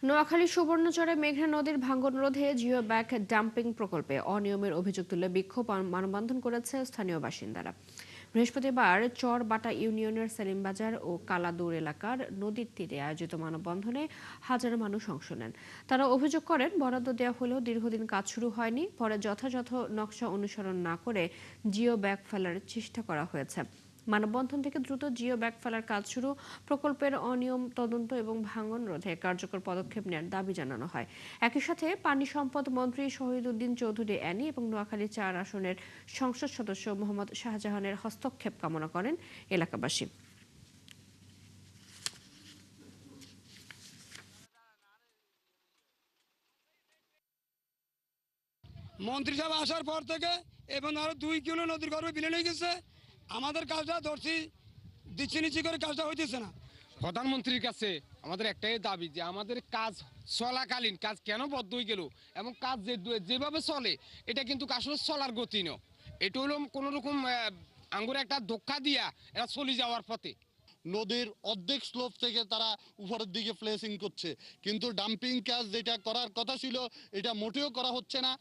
নোয়াখালী সুবর্ণচরে মেঘনা নদীর ভাঙন রোধে জিও ব্যাগ ডাম্পিং প্রকল্পে অনিয়মের অভিযোগ তুলে বিক্ষোভ মানববন্ধন করেছে স্থানীয় বাসিন্দারা। বৃহস্পতিবার চরবাটা ইউনিয়নের সেলিমবাজার ও কালাদুর এলাকার নদীর তীরে আয়োজিত মানববন্ধনে হাজারো মানুষ অংশ নেন। তারা অভিযোগ করেন, বরাদ্দ দেওয়া হলেও দীর্ঘদিন কাজ শুরু হয়নি, পরে যথাযথ নকশা অনুসরণ না করে জিও ব্যাগ ফেলার চেষ্টা করা হয়েছে। মানববন্ধন থেকে দ্রুত জিও ব্যাগ ফেলার কাজ শুরু, প্রকল্পের অনিয়ম তদন্ত এবং ভাঙন রোধে কার্যকর পদক্ষেপ নেওয়ার দাবি জানানো হয়। একই সাথে পানি সম্পদ মন্ত্রী শহীদউদ্দিন চৌধুরী অ্যানি এবং নোয়াখালী ৪ আসনের সংসদ সদস্য মোহাম্মদ শাহজাহানের হস্তক্ষেপ কামনা করেন এলাকাবাসী। মন্ত্রী সাহেব আসার পর থেকে এবং আরো 2 কিলো নদীর গর্ভে বিলীন হয়ে গেছে। আমাদের কাজটা ধরছি দিচ্ছি নিচ্ছি করে কাজটা হইতেছে না। প্রধানমন্ত্রীর কাছে আমাদের একটাই দাবি যে আমাদের কাজ চলাকালীন কাজ কেন বন্ধ হয়ে গেল এবং কাজ যেভাবে চলে এটা কিন্তু আসলে চলার গতি নয়। এটা হলো কোনো রকম আঙ্গুরে একটা ধোক্কা দিয়া এরা চলে যাওয়ার পথে। নদীর অর্ধেক স্লোপ থেকে তারা উপরের দিকে ফ্লেসিং করছে, কিন্তু ডাম্পিং কাজ যেটা করার কথা ছিল এটা মোটেও করা হচ্ছে না।